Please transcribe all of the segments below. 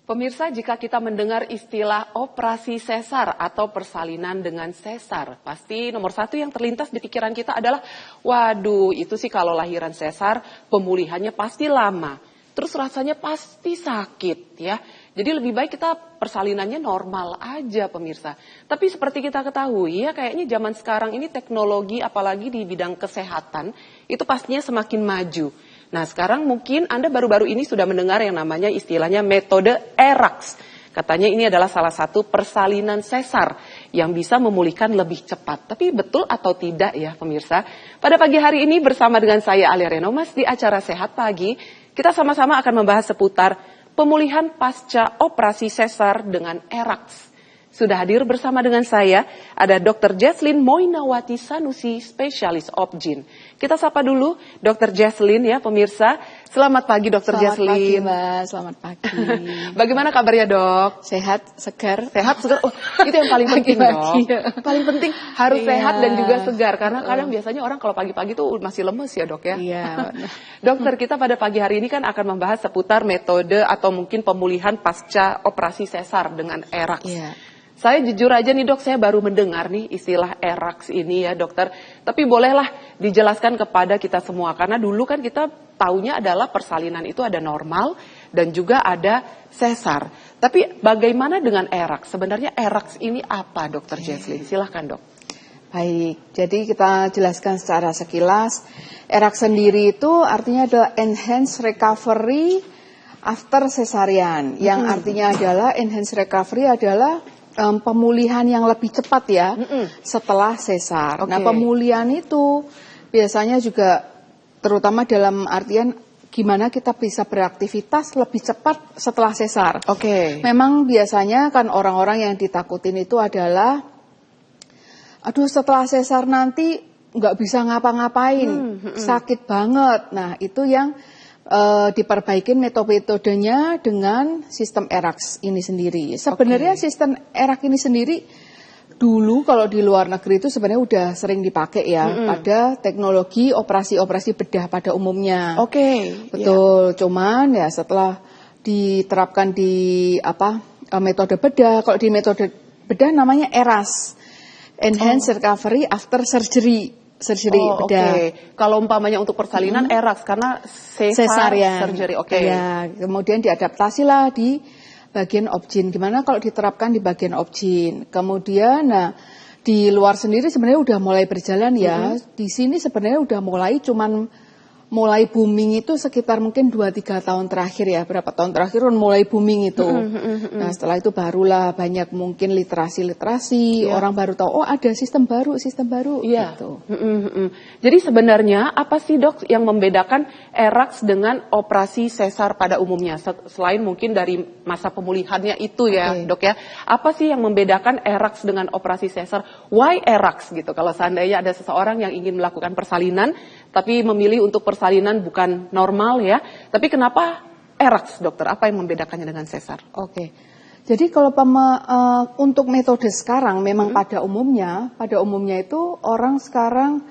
Pemirsa, jika kita mendengar istilah operasi sesar atau persalinan dengan sesar, pasti nomor satu yang terlintas di pikiran kita adalah, waduh, itu sih kalau lahiran sesar, pemulihannya pasti lama. Terus rasanya pasti sakit ya. Jadi lebih baik kita persalinannya normal aja pemirsa. Tapi seperti kita ketahui ya, kayaknya zaman sekarang ini teknologi apalagi di bidang kesehatan itu pastinya semakin maju. Nah sekarang mungkin Anda baru-baru ini sudah mendengar yang namanya istilahnya metode ERAX. Katanya ini adalah salah satu persalinan sesar yang bisa memulihkan lebih cepat. Tapi betul atau tidak ya pemirsa? Pada pagi hari ini bersama dengan saya Alia Renomas di acara Sehat Pagi, kita sama-sama akan membahas seputar pemulihan pasca operasi sesar dengan ERAX. Sudah hadir bersama dengan saya ada Dr. Jesslyn Moinawati Sanusi, spesialis obgyn. Kita sapa dulu Dr. Jesslyn ya pemirsa. Selamat pagi Dr. Jesslyn. Selamat pagi Mbak, selamat pagi. Bagaimana kabarnya dok? Sehat, segar. Sehat, segar. Oh, itu yang paling penting dok. Paling penting harus sehat dan juga segar. Karena kadang biasanya orang kalau pagi-pagi tuh masih lemes ya dok ya. Iya. Dokter, kita pada pagi hari ini kan akan membahas seputar metode atau mungkin pemulihan pasca operasi sesar dengan ERAX. Iya. Saya jujur aja nih dok, saya baru mendengar nih istilah ERAX ini ya dokter. Tapi bolehlah dijelaskan kepada kita semua. Karena dulu kan kita taunya adalah persalinan itu ada normal dan juga ada sesar. Tapi bagaimana dengan ERAX? Sebenarnya ERAX ini apa dokter Jesslyn? Silahkan dok. Baik, jadi kita jelaskan secara sekilas. ERAX sendiri itu artinya adalah Enhanced Recovery After Cesarean. Yang artinya adalah Enhanced Recovery adalah pemulihan yang lebih cepat ya setelah sesar. Okay. Nah pemulihan itu biasanya juga terutama dalam artian gimana kita bisa beraktivitas lebih cepat setelah sesar. Oke. Memang biasanya kan orang-orang yang ditakutin itu adalah, aduh setelah sesar nanti nggak bisa ngapa-ngapain, sakit banget. Nah itu yang diperbaikin metodenya dengan sistem ERAX ini sendiri. Sebenarnya sistem ERAX ini sendiri dulu kalau di luar negeri itu sebenarnya udah sering dipakai ya pada teknologi operasi-operasi bedah pada umumnya. Oke. Betul. Yeah. Cuman ya setelah diterapkan di metode bedah, kalau di metode bedah namanya ERAS, Enhanced Recovery After Surgery. Bedah. Okay. Kalau umpamanya untuk persalinan ERAX karena Cesarean surgery. Oke. Ya, kemudian diadaptasi lah di bagian obgyn. Gimana kalau diterapkan di bagian obgyn? Kemudian di luar sendiri sebenarnya udah mulai berjalan ya. Di sini sebenarnya udah mulai booming itu sekitar mungkin 2-3 tahun terakhir ya. Berapa tahun terakhir mulai booming itu. Nah setelah itu barulah banyak mungkin literasi, orang baru tahu, oh ada sistem baru gitu. Jadi sebenarnya apa sih dok yang membedakan ERAX dengan operasi sesar pada umumnya? Selain mungkin dari masa pemulihannya itu ya dok ya. Apa sih yang membedakan ERAX dengan operasi sesar? Why ERAX gitu? Kalau seandainya ada seseorang yang ingin melakukan persalinan tapi memilih untuk persalinan bukan normal ya. Tapi kenapa ERAX dokter? Apa yang membedakannya dengan sesar? Oke. Jadi kalau untuk metode sekarang memang pada umumnya itu orang sekarang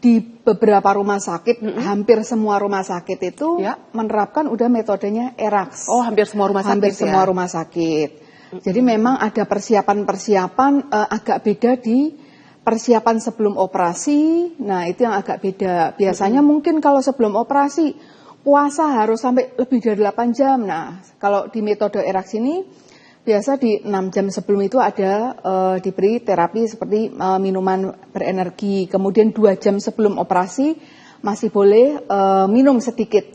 di beberapa rumah sakit, hampir semua rumah sakit itu menerapkan udah metodenya ERAX. Oh, hampir semua rumah sakit. Hampir semua rumah sakit. Jadi memang ada persiapan-persiapan agak beda di persiapan sebelum operasi. Nah, itu yang agak beda. Biasanya mungkin kalau sebelum operasi puasa harus sampai lebih dari 8 jam. Nah, kalau di metode ERAX ini biasa di 6 jam sebelum itu ada diberi terapi seperti minuman berenergi. Kemudian 2 jam sebelum operasi masih boleh minum sedikit.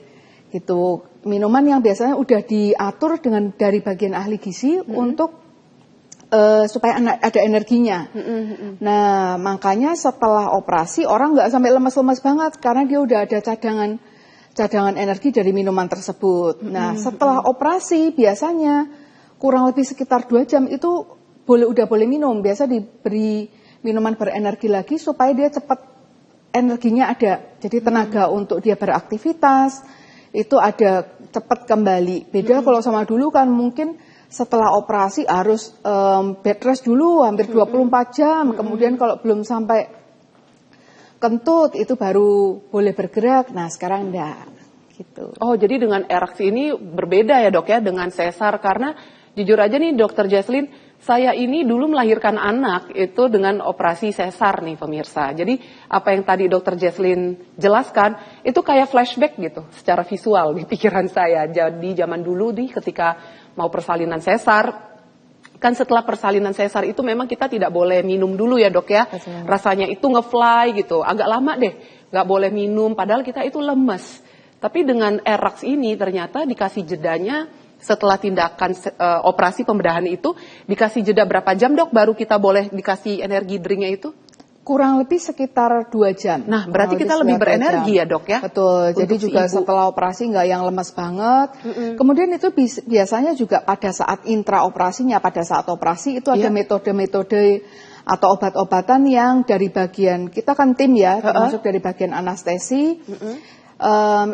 Gitu. Minuman yang biasanya udah diatur dari bagian ahli gizi untuk supaya ada energinya. Nah, makanya setelah operasi orang nggak sampai lemas-lemas banget karena dia udah ada cadangan energi dari minuman tersebut. Nah, setelah operasi biasanya kurang lebih sekitar 2 jam itu udah boleh minum. Biasa diberi minuman berenergi lagi supaya dia cepat energinya ada. Jadi tenaga untuk dia beraktivitas itu ada cepat kembali. Beda kalau sama dulu kan mungkin setelah operasi harus bed rest dulu hampir 24 jam. Kemudian kalau belum sampai kentut itu baru boleh bergerak. Nah sekarang enggak gitu. Oh, jadi dengan eraksi ini berbeda ya dok ya dengan sesar, karena jujur aja nih dokter Jesslyn, saya ini dulu melahirkan anak itu dengan operasi sesar nih pemirsa. Jadi apa yang tadi dokter Jesslyn jelaskan itu kayak flashback gitu secara visual di pikiran saya. Jadi zaman dulu nih ketika mau persalinan sesar, kan setelah persalinan sesar itu memang kita tidak boleh minum dulu ya dok ya. Rasanya itu ngefly gitu, agak lama deh, nggak boleh minum padahal kita itu lemes. Tapi dengan erax ini ternyata dikasih jedanya setelah tindakan operasi pembedahan itu, dikasih jeda berapa jam dok baru kita boleh dikasih energi drinknya itu? Kurang lebih sekitar 2 jam. Nah, berarti kita lebih berenergi ya dok ya? Betul, jadi juga setelah operasi nggak yang lemas banget. Kemudian itu biasanya juga pada saat intraoperasinya, pada saat operasi itu ada metode-metode atau obat-obatan yang dari bagian, kita kan tim ya, termasuk dari bagian anestesi,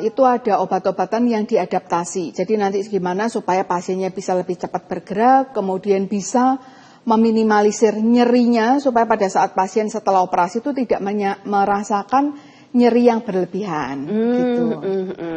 itu ada obat-obatan yang diadaptasi. Jadi nanti gimana supaya pasiennya bisa lebih cepat bergerak, kemudian bisa meminimalisir nyerinya supaya pada saat pasien setelah operasi itu tidak merasakan nyeri yang berlebihan gitu.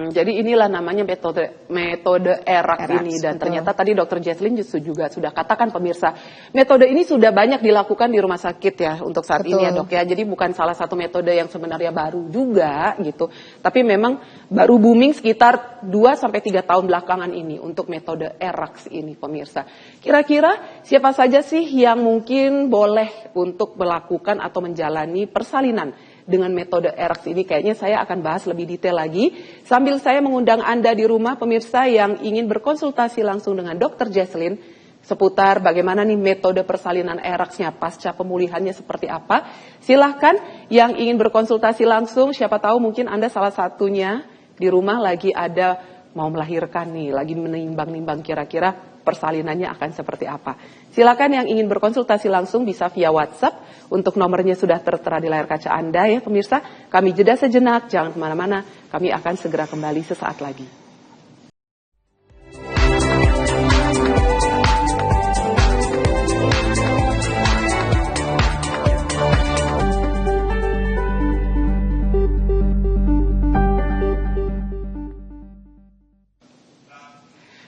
Jadi inilah namanya metode erax ini, dan ternyata tadi dokter Jesslyn juga sudah katakan pemirsa, metode ini sudah banyak dilakukan di rumah sakit ya untuk saat ini ya dok ya. Jadi bukan salah satu metode yang sebenarnya baru juga gitu, tapi memang baru booming sekitar 2-3 tahun belakangan ini untuk metode erax ini pemirsa. Kira-kira siapa saja sih yang mungkin boleh untuk melakukan atau menjalani persalinan dengan metode erax ini? Kayaknya saya akan bahas lebih detail lagi sambil saya mengundang Anda di rumah pemirsa yang ingin berkonsultasi langsung dengan dokter Jesslyn seputar bagaimana nih metode persalinan eraxnya pasca pemulihannya seperti apa. Silahkan yang ingin berkonsultasi langsung, siapa tahu mungkin Anda salah satunya di rumah lagi ada mau melahirkan nih, lagi menimbang-nimbang kira-kira persalinannya akan seperti apa. Silakan yang ingin berkonsultasi langsung bisa via WhatsApp, untuk nomornya sudah tertera di layar kaca Anda ya pemirsa. Kami jeda sejenak, jangan kemana-mana, kami akan segera kembali sesaat lagi.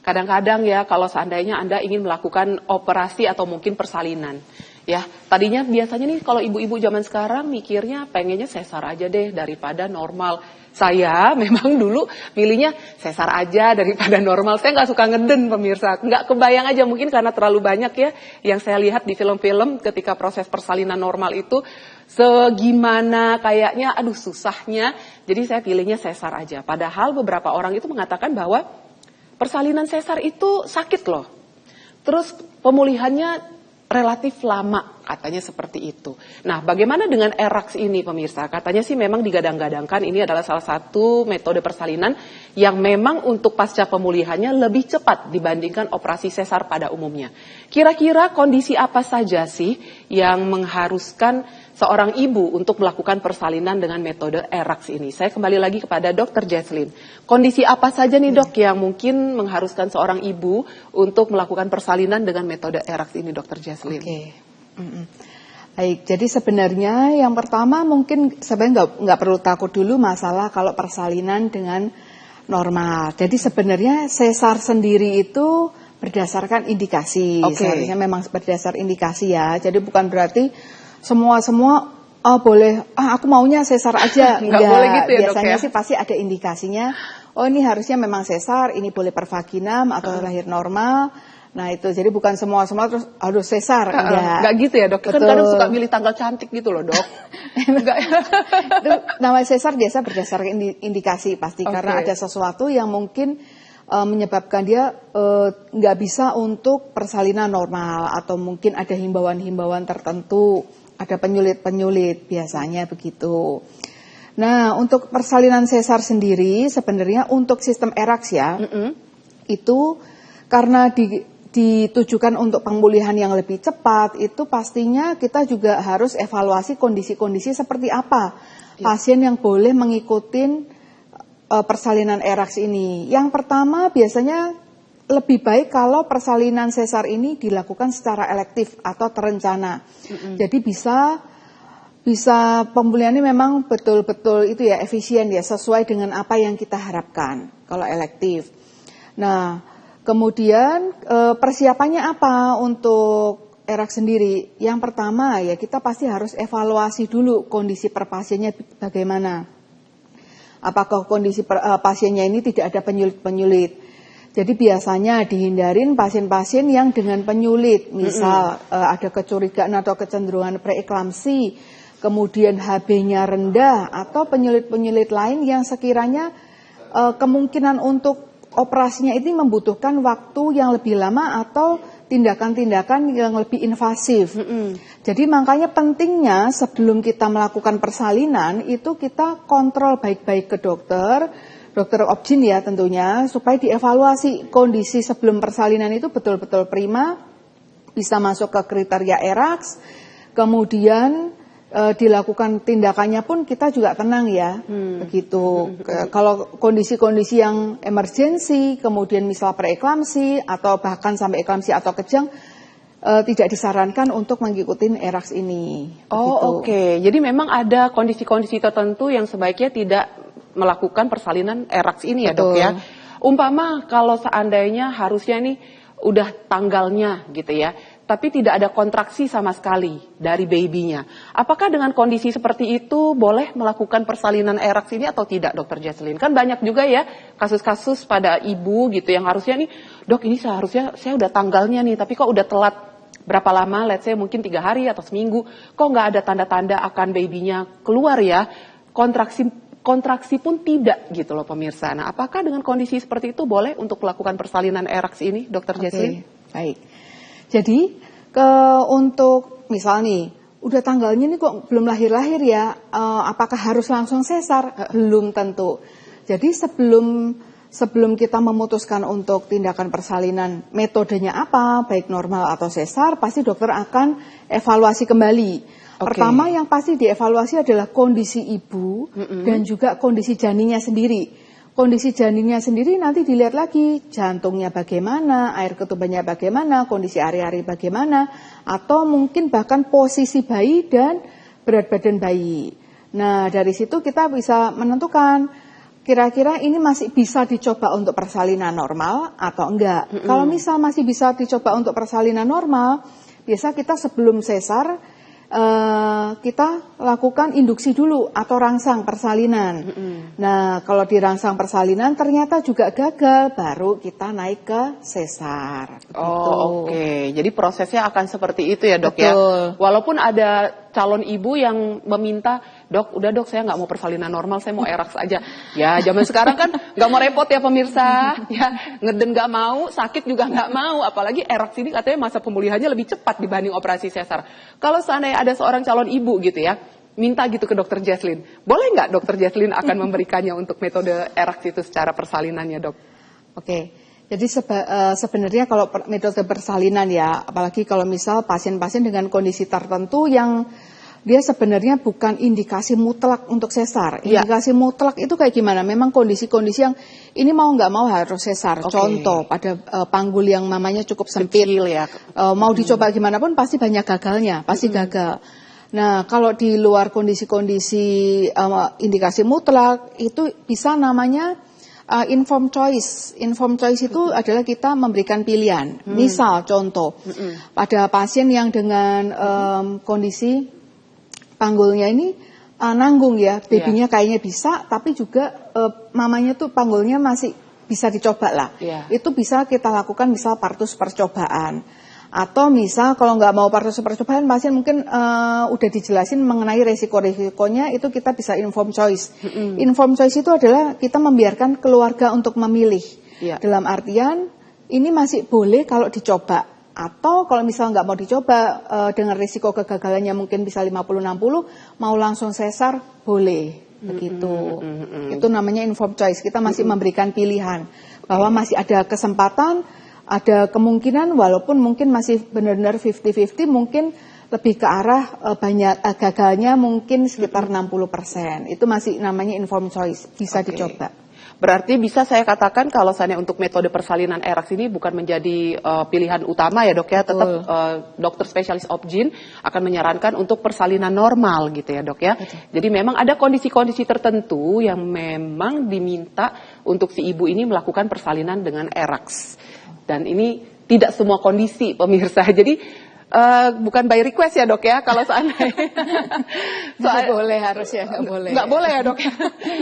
Kadang-kadang ya kalau seandainya Anda ingin melakukan operasi atau mungkin persalinan, ya tadinya biasanya nih kalau ibu-ibu zaman sekarang mikirnya pengennya sesar aja deh daripada normal. Saya memang dulu pilihnya sesar aja daripada normal. Saya nggak suka ngeden pemirsa, nggak kebayang aja mungkin karena terlalu banyak ya yang saya lihat di film-film ketika proses persalinan normal itu segimana kayaknya aduh susahnya. Jadi saya pilihnya sesar aja. Padahal beberapa orang itu mengatakan bahwa persalinan sesar itu sakit loh. Terus pemulihannya relatif lama, katanya seperti itu. Nah, bagaimana dengan erax ini pemirsa? Katanya sih memang digadang-gadangkan ini adalah salah satu metode persalinan yang memang untuk pasca pemulihannya lebih cepat dibandingkan operasi sesar pada umumnya. Kira-kira kondisi apa saja sih yang mengharuskan seorang ibu untuk melakukan persalinan dengan metode erax ini? Saya kembali lagi kepada dokter Jesslyn. Kondisi apa saja nih dok yang mungkin mengharuskan seorang ibu untuk melakukan persalinan dengan metode erax ini dokter Jesslyn? Baik, jadi sebenarnya yang pertama mungkin sebenarnya nggak perlu takut dulu masalah kalau persalinan dengan normal. Jadi sebenarnya sesar sendiri itu berdasarkan indikasi. Seharusnya memang berdasar indikasi ya. Jadi bukan berarti semua boleh, aku maunya sesar aja. Nggak boleh gitu ya biasanya dok ya? sih pasti ada indikasinya, oh ini harusnya memang sesar, ini boleh per vaginam atau lahir normal. Nah itu, jadi bukan semua terus harus sesar. Nggak gitu ya dok, kan kadang suka milih tanggal cantik gitu loh dok. Itu namanya sesar biasa berdasarkan indikasi pasti, karena ada sesuatu yang mungkin menyebabkan dia nggak bisa untuk persalinan normal, atau mungkin ada himbauan-himbauan tertentu, ada penyulit-penyulit biasanya begitu. Nah untuk persalinan sesar sendiri sebenarnya untuk sistem erax ya, itu karena ditujukan untuk pemulihan yang lebih cepat, itu pastinya kita juga harus evaluasi kondisi-kondisi seperti apa pasien yang boleh mengikuti persalinan erax ini. Yang pertama biasanya lebih baik kalau persalinan sesar ini dilakukan secara elektif atau terencana. Jadi bisa bisa pemulihannya memang betul-betul itu ya efisien ya, sesuai dengan apa yang kita harapkan kalau elektif. Nah, kemudian persiapannya apa untuk ERAK sendiri? Yang pertama ya kita pasti harus evaluasi dulu kondisi per pasiennya bagaimana. Apakah kondisi pasiennya ini tidak ada penyulit-penyulit. Jadi biasanya dihindarin pasien-pasien yang dengan penyulit, misal ada kecurigaan atau kecenderungan preeklamsi, kemudian HB-nya rendah, atau penyulit-penyulit lain yang sekiranya kemungkinan untuk operasinya ini membutuhkan waktu yang lebih lama atau tindakan-tindakan yang lebih invasif. Jadi makanya pentingnya sebelum kita melakukan persalinan itu kita kontrol baik-baik ke dokter obgyn ya tentunya, supaya dievaluasi kondisi sebelum persalinan itu betul-betul prima, bisa masuk ke kriteria ERAK, kemudian dilakukan tindakannya pun kita juga tenang ya, begitu. Kalau kondisi-kondisi yang emergensi, kemudian misal preeklamsi atau bahkan sampai eklamsi atau kejang, tidak disarankan untuk mengikuti ERAK ini. Oh oke. Jadi memang ada kondisi-kondisi tertentu yang sebaiknya tidak melakukan persalinan ERAK ini ya dok ya. Umpama kalau seandainya harusnya nih udah tanggalnya gitu ya, tapi tidak ada kontraksi sama sekali dari babynya. Apakah dengan kondisi seperti itu boleh melakukan persalinan ERAK ini atau tidak dokter Jesslyn? Kan banyak juga ya kasus-kasus pada ibu gitu yang harusnya nih, dok ini seharusnya saya udah tanggalnya nih, tapi kok udah telat berapa lama, let's say mungkin 3 hari atau seminggu, kok nggak ada tanda-tanda akan babynya keluar ya, kontraksi pun tidak gitu loh pemirsa. Nah, apakah dengan kondisi seperti itu boleh untuk melakukan persalinan ERAK ini, Dokter Jesslyn? Baik. Jadi untuk misal nih, udah tanggalnya nih kok belum lahir-lahir ya, apakah harus langsung sesar? Belum tentu. Jadi sebelum kita memutuskan untuk tindakan persalinan, metodenya apa, baik normal atau sesar, pasti dokter akan evaluasi kembali. Pertama yang pasti dievaluasi adalah kondisi ibu dan juga kondisi janinnya sendiri. Kondisi janinnya sendiri nanti dilihat lagi jantungnya bagaimana, air ketubannya bagaimana, kondisi ari-ari bagaimana, atau mungkin bahkan posisi bayi dan berat badan bayi. Nah dari situ kita bisa menentukan kira-kira ini masih bisa dicoba untuk persalinan normal atau enggak. Kalau misal masih bisa dicoba untuk persalinan normal, biasa kita sebelum sesar kita lakukan induksi dulu atau rangsang persalinan. Nah, kalau dirangsang persalinan ternyata juga gagal, baru kita naik ke sesar. Oke. Jadi prosesnya akan seperti itu ya dok. Betul. Ya. Walaupun ada calon ibu yang meminta, dok, udah dok saya nggak mau persalinan normal, saya mau ERAK saja. Ya, zaman sekarang kan nggak mau repot ya pemirsa. Ya, ngeden nggak mau, sakit juga nggak mau. Apalagi ERAK ini katanya masa pemulihannya lebih cepat dibanding operasi sesar. Kalau seandainya ada seorang calon ibu gitu ya, minta gitu ke dokter Jesslyn, boleh nggak dokter Jesslyn akan memberikannya untuk metode ERAK itu secara persalinannya dok? Oke. Jadi sebenarnya kalau metode persalinan ya, apalagi kalau misal pasien-pasien dengan kondisi tertentu yang dia sebenarnya bukan indikasi mutlak untuk sesar. Indikasi mutlak itu kayak gimana? Memang kondisi-kondisi yang ini mau nggak mau harus sesar. Contoh pada panggul yang mamanya cukup sempit, kecil, ya. Mau dicoba gimana pun pasti banyak gagalnya, pasti gagal. Nah kalau di luar kondisi-kondisi indikasi mutlak itu bisa namanya informed choice. Informed choice itu adalah kita memberikan pilihan. Misal contoh, pada pasien yang dengan kondisi panggulnya ini nanggung ya, babynya kayaknya bisa, tapi juga mamanya tuh panggulnya masih bisa dicoba lah. Itu bisa kita lakukan misal partus percobaan. Atau misal kalau nggak mau partus percobaan, pasien mungkin udah dijelasin mengenai resiko-resikonya, itu kita bisa informed choice. Informed choice itu adalah kita membiarkan keluarga untuk memilih. Dalam artian ini masih boleh kalau dicoba. Atau kalau misal nggak mau dicoba dengan risiko kegagalannya mungkin bisa 50-60, mau langsung sesar boleh, begitu. Itu namanya informed choice. Kita masih memberikan pilihan bahwa masih ada kesempatan, ada kemungkinan walaupun mungkin masih benar-benar 50-50, mungkin lebih ke arah banyak gagalnya mungkin sekitar 60%. Itu masih namanya informed choice, bisa dicoba. Berarti bisa saya katakan kalau misalnya untuk metode persalinan eraks ini bukan menjadi pilihan utama ya dok ya, tetap dokter spesialis obgyn akan menyarankan untuk persalinan normal gitu ya dok ya. Betul. Jadi memang ada kondisi-kondisi tertentu yang memang diminta untuk si ibu ini melakukan persalinan dengan eraks. Dan ini tidak semua kondisi pemirsa, jadi bukan by request ya dok ya, kalau seandainya nggak boleh, harus ya nggak boleh. Nggak boleh ya dok ya.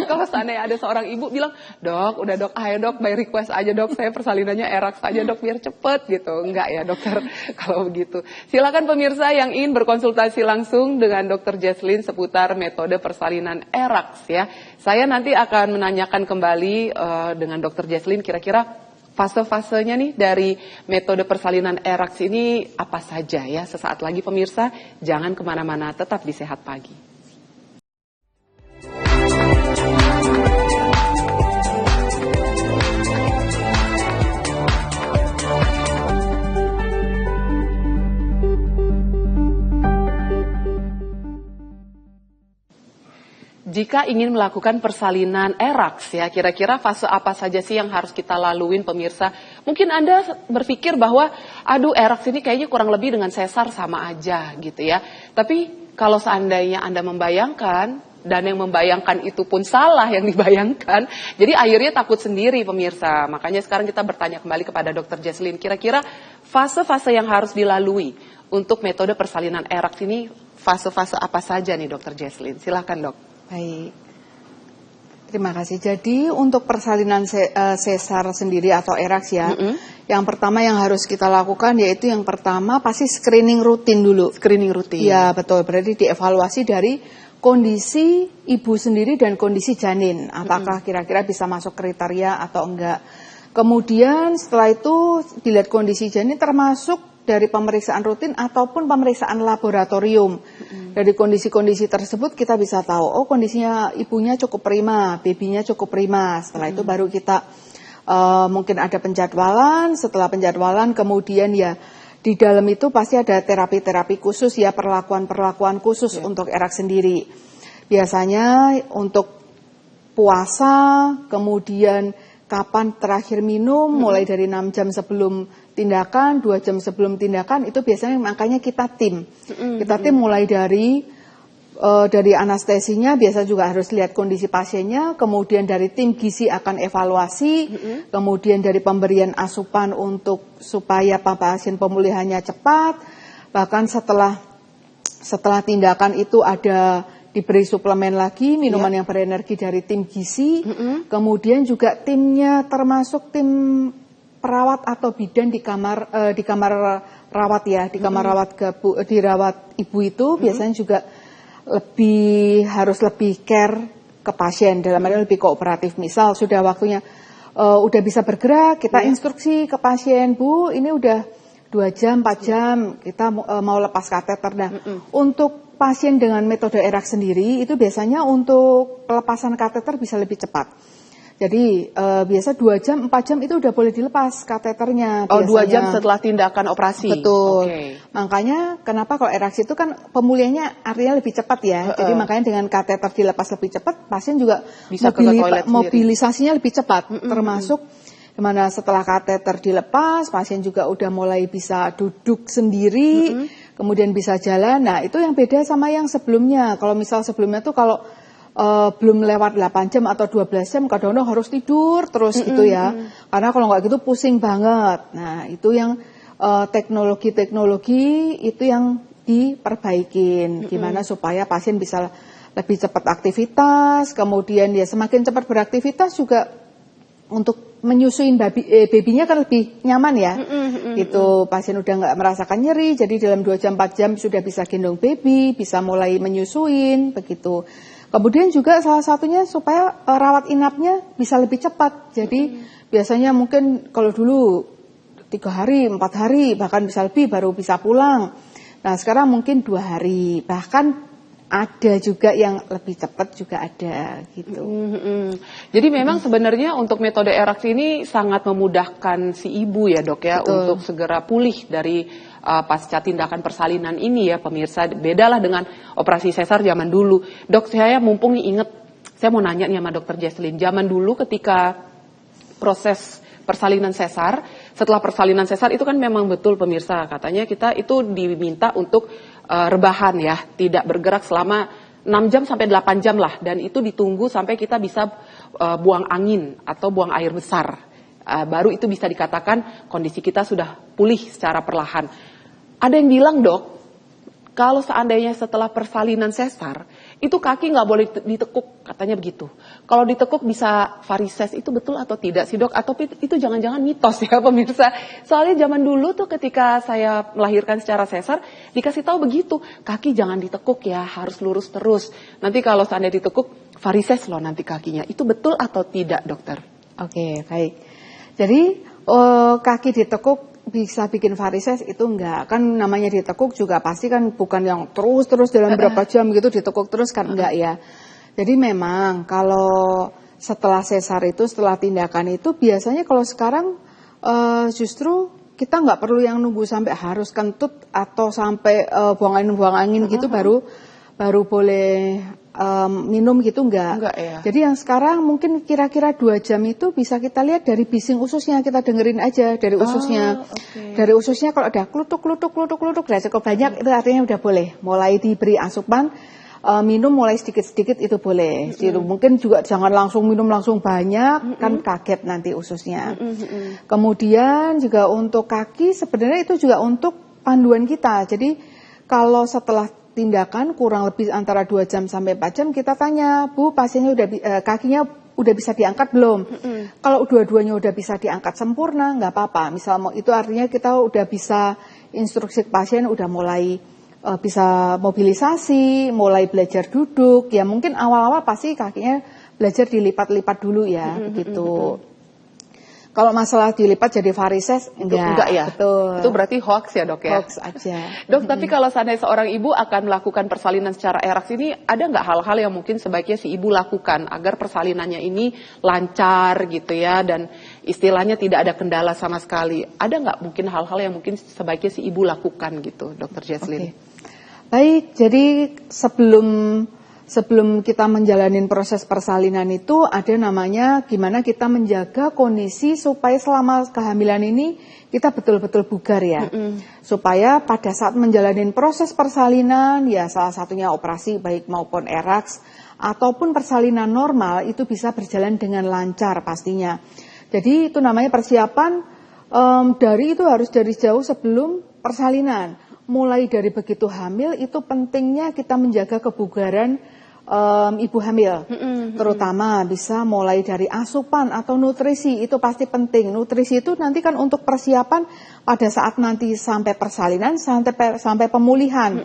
Kalau seandainya ada seorang ibu bilang, dok udah dok, ayo dok by request aja dok, saya persalinannya eraks aja dok biar cepet gitu. Enggak ya dokter kalau begitu. Silakan pemirsa yang ingin berkonsultasi langsung dengan dokter Jesslyn seputar metode persalinan eraks ya. Saya nanti akan menanyakan kembali dengan dokter Jesslyn kira-kira fase-fasenya nih dari metode persalinan eraks ini apa saja ya. Sesaat lagi pemirsa, jangan kemana-mana, tetap di Sehat Pagi. Jika ingin melakukan persalinan eraks ya, kira-kira fase apa saja sih yang harus kita laluin pemirsa? Mungkin Anda berpikir bahwa, aduh eraks ini kayaknya kurang lebih dengan sesar sama aja gitu ya. Tapi kalau seandainya Anda membayangkan, dan yang membayangkan itu pun salah yang dibayangkan, jadi akhirnya takut sendiri pemirsa. Makanya sekarang kita bertanya kembali kepada dokter Jesslyn, kira-kira fase-fase yang harus dilalui untuk metode persalinan eraks ini, fase-fase apa saja nih dokter Jesslyn? Silahkan dok. Baik, terima kasih. Jadi untuk persalinan sesar sendiri atau eraks ya, yang pertama yang harus kita lakukan yaitu yang pertama pasti screening rutin dulu. Screening rutin. Ya betul, berarti dievaluasi dari kondisi ibu sendiri dan kondisi janin. Apakah kira-kira bisa masuk kriteria atau enggak. Kemudian setelah itu dilihat kondisi janin termasuk dari pemeriksaan rutin ataupun pemeriksaan laboratorium. Dari kondisi-kondisi tersebut kita bisa tahu, oh kondisinya ibunya cukup prima, babynya cukup prima. Setelah itu baru kita mungkin ada penjadwalan, setelah penjadwalan kemudian ya di dalam itu pasti ada terapi-terapi khusus ya, perlakuan-perlakuan khusus untuk eraks sendiri. Biasanya untuk puasa, kemudian kapan terakhir minum, mulai dari 6 jam sebelum tindakan, 2 jam sebelum tindakan, itu biasanya makanya kita tim. Kita tim mulai dari anestesinya, biasa juga harus lihat kondisi pasiennya, kemudian dari tim gizi akan evaluasi, kemudian dari pemberian asupan untuk supaya pasien pemulihannya cepat, bahkan setelah tindakan itu ada diberi suplemen lagi, minuman yang berenergi dari tim gizi, kemudian juga timnya termasuk tim perawat atau bidan di kamar rawat ya, di kamar dirawat ibu itu biasanya juga harus lebih care ke pasien, dalam arti lebih kooperatif. Misal sudah waktunya udah bisa bergerak, kita instruksi ke pasien, Bu, ini udah 2 jam, 4 jam, kita mau lepas kateter. Nah, untuk pasien dengan metode eraks sendiri itu biasanya untuk pelepasan kateter bisa lebih cepat. Jadi biasa 2 jam, 4 jam itu udah boleh dilepas kateternya. Oh, 2 jam setelah tindakan operasi. Betul. Okay. Makanya kenapa kalau eraks itu kan pemulihannya artinya lebih cepat ya. Jadi makanya dengan kateter dilepas lebih cepat, pasien juga bisa mobilisasinya lebih cepat. Termasuk dimana setelah kateter dilepas, pasien juga udah mulai bisa duduk sendiri, kemudian bisa jalan. Nah itu yang beda sama yang sebelumnya. Kalau misal sebelumnya tuh kalau belum lewat 8 jam atau 12 jam kadang-kadang harus tidur terus gitu ya. Karena kalau nggak gitu pusing banget. Nah itu yang teknologi-teknologi itu yang diperbaikin. Gimana supaya pasien bisa lebih cepat aktivitas, kemudian dia semakin cepat beraktivitas juga untuk menyusuin babynya kan lebih nyaman ya. Itu pasien udah nggak merasakan nyeri, jadi dalam 2 jam 4 jam sudah bisa gendong baby, bisa mulai menyusuin begitu. Kemudian juga salah satunya supaya rawat inapnya bisa lebih cepat. Jadi biasanya mungkin kalau dulu 3 hari, 4 hari, bahkan bisa lebih baru bisa pulang. Nah sekarang mungkin 2 hari, bahkan ada juga yang lebih cepat juga ada gitu. Jadi memang sebenarnya untuk metode eraks ini sangat memudahkan si ibu ya dok ya. Betul. Untuk segera pulih dari pasca tindakan persalinan ini ya pemirsa. Bedalah dengan operasi sesar zaman dulu. Dok saya mumpung nih inget Saya mau nanya nih sama Dokter Jesslyn, zaman dulu ketika proses persalinan sesar, setelah persalinan sesar itu kan memang betul pemirsa, katanya kita itu diminta untuk rebahan ya, tidak bergerak selama 6 jam sampai 8 jam lah, dan itu ditunggu sampai kita bisa buang angin atau buang air besar. Baru itu bisa dikatakan kondisi kita sudah pulih secara perlahan. Ada yang bilang, Dok, kalau seandainya setelah persalinan sesar, itu kaki nggak boleh ditekuk, katanya begitu. Kalau ditekuk bisa varises, itu betul atau tidak sih, Dok? Atau itu jangan-jangan mitos ya pemirsa? Soalnya zaman dulu tuh ketika saya melahirkan secara sesar, dikasih tahu begitu, kaki jangan ditekuk ya, harus lurus terus. Nanti kalau seandainya ditekuk, varises loh nanti kakinya. Itu betul atau tidak, Dokter? Oke, baik. Jadi kaki ditekuk bisa bikin varises itu enggak, kan namanya ditekuk juga pasti kan bukan yang terus dalam berapa jam gitu ditekuk terus kan enggak ya. Jadi memang kalau setelah sesar itu, setelah tindakan itu biasanya kalau sekarang justru kita nggak perlu yang nunggu sampai harus kentut atau sampai buang angin gitu baru boleh minum gitu enggak ya. Jadi yang sekarang mungkin kira-kira 2 jam itu bisa kita lihat dari bising ususnya, kita dengerin aja dari ususnya. Dari ususnya kalau udah klutuk udah cukup banyak itu artinya udah boleh mulai diberi asupan, minum mulai sedikit-sedikit itu boleh. Mungkin juga jangan langsung minum langsung banyak, kan kaget nanti ususnya. Kemudian juga untuk kaki sebenarnya itu juga untuk panduan kita. Jadi kalau setelah tindakan kurang lebih antara 2 jam sampai 4 jam kita tanya, Bu, pasiennya kakinya udah bisa diangkat belum? Kalau dua-duanya udah bisa diangkat sempurna, nggak apa-apa. Misal itu artinya kita udah bisa instruksi pasien udah mulai bisa mobilisasi, mulai belajar duduk. Ya mungkin awal-awal pasti kakinya belajar dilipat-lipat dulu ya, begitu. Kalau masalah dilipat jadi varises, enggak ya? Betul. Itu berarti hoax ya, Dok ya? Hoax aja. Dok, tapi kalau seandainya seorang ibu akan melakukan persalinan secara eraks ini, ada nggak hal-hal yang mungkin sebaiknya si ibu lakukan agar persalinannya ini lancar gitu ya, dan istilahnya tidak ada kendala sama sekali? Ada nggak mungkin hal-hal yang mungkin sebaiknya si ibu lakukan gitu, Dokter Jesslyn? Baik, jadi sebelum kita menjalani proses persalinan itu ada namanya gimana kita menjaga kondisi supaya selama kehamilan ini kita betul-betul bugar ya. Supaya pada saat menjalani proses persalinan ya salah satunya operasi baik maupun eraks ataupun persalinan normal itu bisa berjalan dengan lancar pastinya. Jadi itu namanya persiapan itu harus dari jauh sebelum persalinan. Mulai dari begitu hamil itu pentingnya kita menjaga kebugaran ibu hamil, terutama bisa mulai dari asupan atau nutrisi, itu pasti penting. Nutrisi itu nanti kan untuk persiapan pada saat nanti sampai persalinan, sampai pemulihan.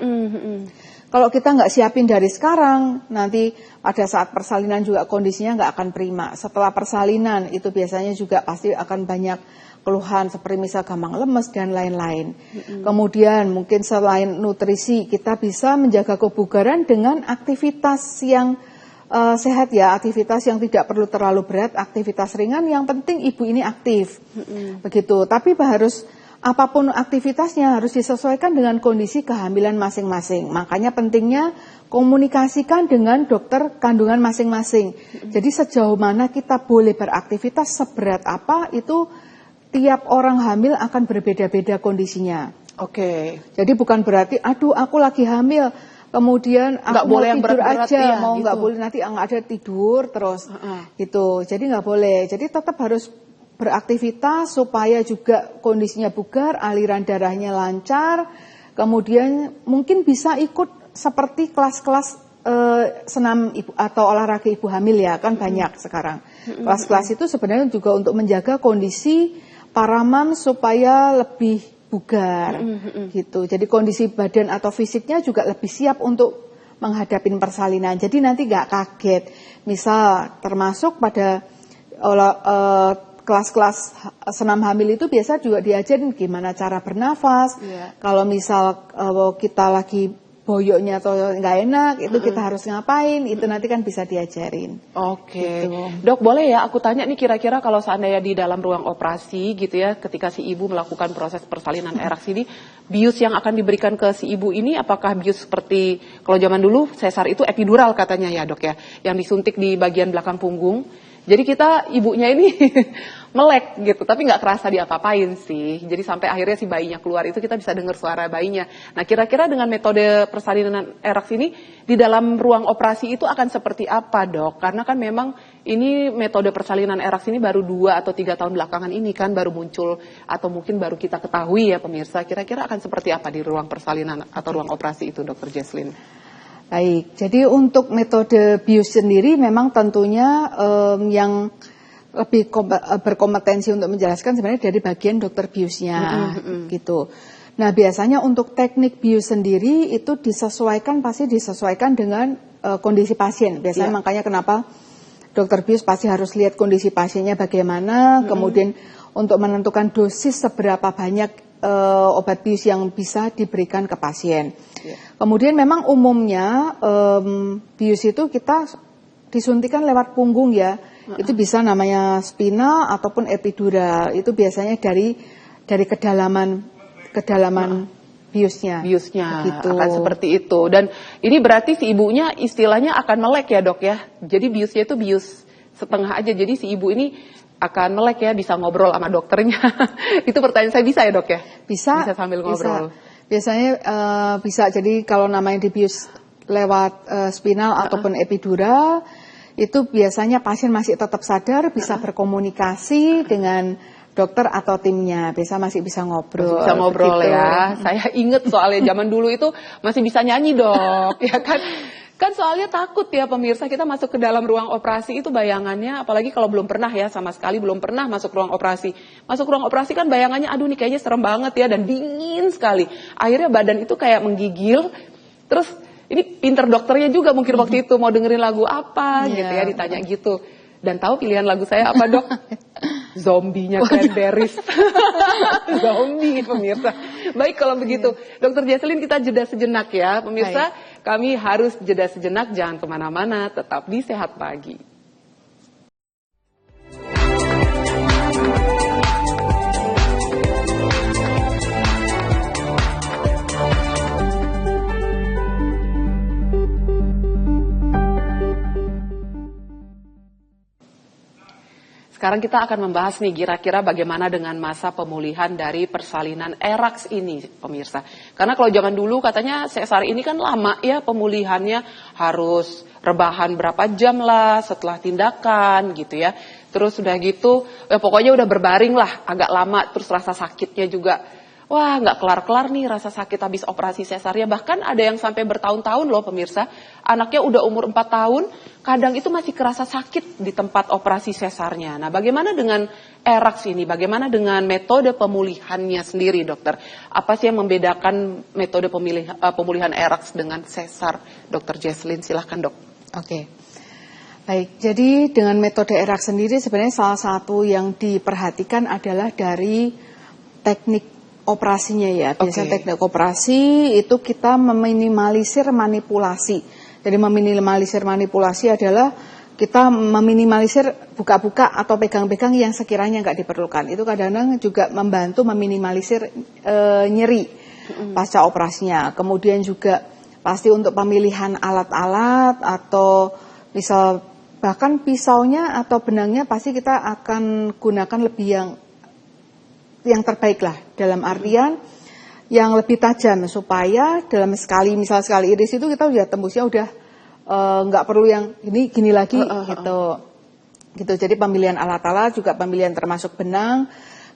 Kalau kita nggak siapin dari sekarang, nanti pada saat persalinan juga kondisinya nggak akan prima. Setelah persalinan itu biasanya juga pasti akan banyak keluhan seperti misal gampang lemes dan lain-lain. Kemudian mungkin selain nutrisi kita bisa menjaga kebugaran dengan aktivitas yang sehat ya, aktivitas yang tidak perlu terlalu berat, aktivitas ringan yang penting ibu ini aktif. Begitu. Tapi harus apapun aktivitasnya harus disesuaikan dengan kondisi kehamilan masing-masing. Makanya pentingnya komunikasikan dengan dokter kandungan masing-masing. Jadi sejauh mana kita boleh beraktivitas, seberat apa itu tiap orang hamil akan berbeda-beda kondisinya. Jadi bukan berarti, aduh aku lagi hamil, kemudian aku mau tidur aja, mau nggak boleh nanti nggak ada tidur terus, gitu. Jadi nggak boleh. Jadi tetap harus beraktivitas supaya juga kondisinya bugar, aliran darahnya lancar. Kemudian mungkin bisa ikut seperti kelas-kelas senam ibu atau olahraga ibu hamil ya, kan banyak sekarang. Kelas-kelas itu sebenarnya juga untuk menjaga kondisi para mam supaya lebih bugar, gitu. Jadi kondisi badan atau fisiknya juga lebih siap untuk menghadapi persalinan. Jadi nanti nggak kaget. Misal termasuk pada kelas-kelas senam hamil itu biasa juga diajarin gimana cara bernafas. Kalau misal kita lagi boyoknya atau nggak enak, itu kita harus ngapain, itu nanti kan bisa diajarin. Oke, Gitu. Dok, boleh ya aku tanya nih, kira-kira kalau seandainya di dalam ruang operasi gitu ya, ketika si ibu melakukan proses persalinan eraks ini, bius yang akan diberikan ke si ibu ini apakah bius seperti kalau zaman dulu sesar itu epidural katanya ya Dok ya, yang disuntik di bagian belakang punggung. Jadi kita ibunya ini melek gitu, tapi nggak kerasa diapa-apain sih. Jadi sampai akhirnya si bayinya keluar itu kita bisa dengar suara bayinya. Nah, kira-kira dengan metode persalinan eraks ini di dalam ruang operasi itu akan seperti apa, Dok? Karena kan memang ini metode persalinan eraks ini baru 2 atau 3 tahun belakangan ini kan baru muncul atau mungkin baru kita ketahui ya pemirsa. Kira-kira akan seperti apa di ruang persalinan atau ruang operasi itu, Dr. Jesslyn? Baik, jadi untuk metode bius sendiri memang tentunya yang lebih berkompetensi untuk menjelaskan sebenarnya dari bagian dokter biusnya, gitu. Nah, biasanya untuk teknik bius sendiri itu pasti disesuaikan dengan kondisi pasien. Biasanya makanya kenapa dokter bius pasti harus lihat kondisi pasiennya bagaimana, kemudian untuk menentukan dosis seberapa banyak obat bius yang bisa diberikan ke pasien. Kemudian memang umumnya bius itu kita disuntikan lewat punggung ya. Itu bisa namanya spinal ataupun epidural. Itu biasanya dari kedalaman biusnya. Biusnya akan seperti itu. Dan ini berarti si ibunya istilahnya akan melek ya, Dok ya. Jadi biusnya itu bius setengah aja. Jadi si ibu ini akan melek ya, bisa ngobrol sama dokternya. Itu pertanyaan saya, bisa ya Dok ya? Bisa sambil ngobrol. Biasanya bisa, jadi kalau namanya dibius lewat spinal ataupun epidural, itu biasanya pasien masih tetap sadar, bisa berkomunikasi dengan dokter atau timnya, masih bisa ngobrol. Bisa ngobrol begitu. Ya. Saya inget soalnya zaman dulu itu masih bisa nyanyi Dok, ya kan? Kan soalnya takut ya pemirsa, kita masuk ke dalam ruang operasi itu bayangannya, apalagi kalau belum pernah ya, sama sekali belum pernah masuk ruang operasi. Masuk ruang operasi kan bayangannya, aduh nih kayaknya serem banget ya, dan dingin sekali. Akhirnya badan itu kayak menggigil, terus ini pinter dokternya juga mungkin waktu itu mau dengerin lagu apa gitu ya, ditanya gitu. Dan tahu pilihan lagu saya apa Dok? Zombinya Cranberries. Zombie pemirsa. Baik kalau begitu, Dr. Jesslyn kita jeda sejenak ya pemirsa. Kami harus jeda sejenak, jangan kemana-mana, tetap di Sehat Pagi. Sekarang kita akan membahas nih kira-kira bagaimana dengan masa pemulihan dari persalinan eraks ini pemirsa. Karena kalau zaman dulu katanya sesar ini kan lama ya pemulihannya, harus rebahan berapa jam lah setelah tindakan gitu ya. Terus udah gitu pokoknya udah berbaring lah agak lama, terus rasa sakitnya juga. Wah, nggak kelar-kelar nih rasa sakit habis operasi sesarnya. Bahkan ada yang sampai bertahun-tahun loh pemirsa. Anaknya udah umur 4 tahun, kadang itu masih kerasa sakit di tempat operasi sesarnya. Nah, bagaimana dengan eraks ini? Bagaimana dengan metode pemulihannya sendiri, dokter? Apa sih yang membedakan metode pemulihan eraks dengan sesar? Dr. Jesslyn, silahkan dok. Oke. Baik, jadi dengan metode eraks sendiri sebenarnya salah satu yang diperhatikan adalah dari teknik operasinya ya. Biasanya teknik operasi itu kita meminimalisir manipulasi. Jadi meminimalisir manipulasi adalah kita meminimalisir buka-buka atau pegang-pegang yang sekiranya nggak diperlukan. Itu kadang-kadang juga membantu meminimalisir nyeri pasca operasinya. Kemudian juga pasti untuk pemilihan alat-alat atau misal bahkan pisaunya atau benangnya pasti kita akan gunakan lebih yang terbaik lah, dalam artian yang lebih tajam supaya dalam sekali iris itu kita udah tembusnya udah nggak perlu yang ini gini lagi gitu. Jadi pemilihan alat-alat juga pemilihan termasuk benang,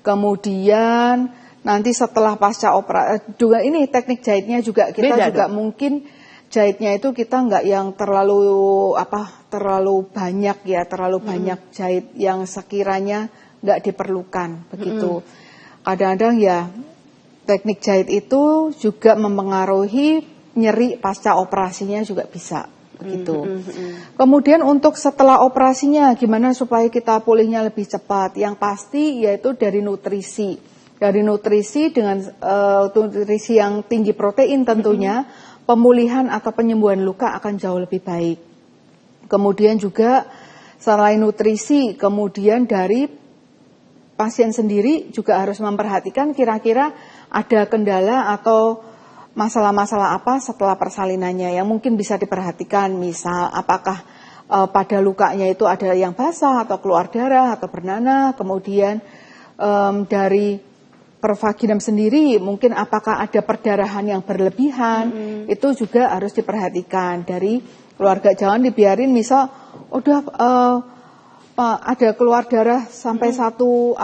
kemudian nanti setelah pasca operasi juga ini teknik jahitnya juga kita beda juga dong. Mungkin jahitnya itu kita nggak yang terlalu banyak ya, banyak jahit yang sekiranya nggak diperlukan begitu. Kadang-kadang ya teknik jahit itu juga mempengaruhi nyeri pasca operasinya juga bisa begitu. Kemudian untuk setelah operasinya gimana supaya kita pulihnya lebih cepat? Yang pasti yaitu dari nutrisi. Dari nutrisi dengan nutrisi yang tinggi protein tentunya pemulihan atau penyembuhan luka akan jauh lebih baik. Kemudian juga selain nutrisi, kemudian dari pasien sendiri juga harus memperhatikan kira-kira ada kendala atau masalah-masalah apa setelah persalinannya yang mungkin bisa diperhatikan. Misal apakah pada lukanya itu ada yang basah atau keluar darah atau bernanah, kemudian dari pervaginam sendiri mungkin apakah ada perdarahan yang berlebihan, itu juga harus diperhatikan dari keluarga. Jangan dibiarin misal udah ada keluar darah sampai satu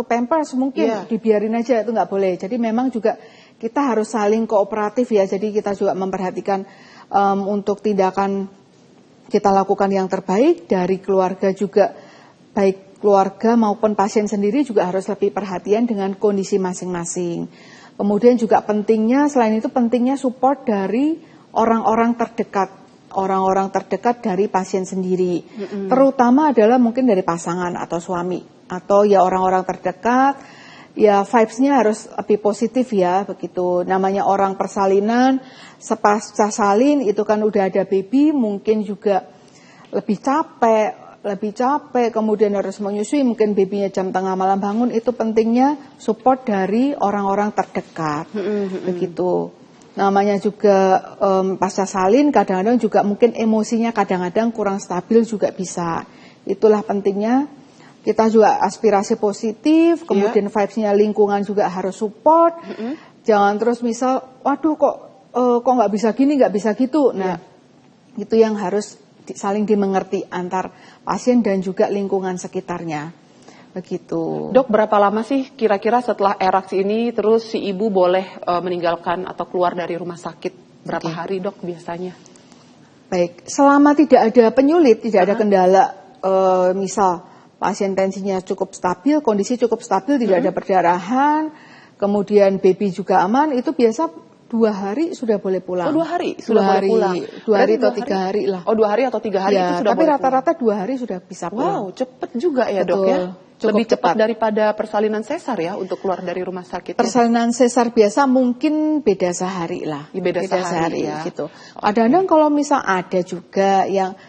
pampers mungkin dibiarin aja, itu nggak boleh. Jadi memang juga kita harus saling kooperatif ya. Jadi kita juga memperhatikan untuk tindakan kita lakukan yang terbaik dari keluarga juga, baik keluarga maupun pasien sendiri juga harus lebih perhatian dengan kondisi masing-masing. Kemudian juga pentingnya, selain itu pentingnya support dari orang-orang terdekat dari pasien sendiri. Terutama adalah mungkin dari pasangan atau suami atau ya orang-orang terdekat. Ya vibes-nya harus lebih positif ya, begitu. Namanya orang persalinan, sepasca salin itu kan udah ada baby, mungkin juga lebih capek, kemudian harus menyusui, mungkin babynya jam tengah malam bangun, itu pentingnya support dari orang-orang terdekat, begitu. Namanya juga pasca salin, kadang-kadang juga mungkin emosinya kadang-kadang kurang stabil juga bisa. Itulah pentingnya kita juga aspirasi positif, kemudian vibes-nya lingkungan juga harus support. Jangan terus misal, waduh kok nggak bisa gini, nggak bisa gitu. Nah, itu yang harus saling dimengerti antar pasien dan juga lingkungan sekitarnya. Begitu. Dok, berapa lama sih kira-kira setelah eraks ini terus si ibu boleh meninggalkan atau keluar dari rumah sakit? Berapa hari dok biasanya? Baik, selama tidak ada penyulit, tidak ada kendala, misal pasien tensinya cukup stabil, kondisi cukup stabil, tidak ada perdarahan, kemudian baby juga aman, itu biasa 2 hari sudah boleh pulang. Oh 2 hari sudah boleh pulang. 2 hari atau 3 hari lah. Oh 2 hari atau 3 hari ya, itu sudah tapi boleh rata-rata 2 hari sudah bisa pulang. Wow, cepet juga ya. Betul, dok ya. Lebih cepat daripada persalinan sesar ya untuk keluar dari rumah sakit. Persalinan sesar biasa mungkin beda sehari lah. Ya, beda sehari ya. Gitu. Kadang-kadang kalau misal ada juga yang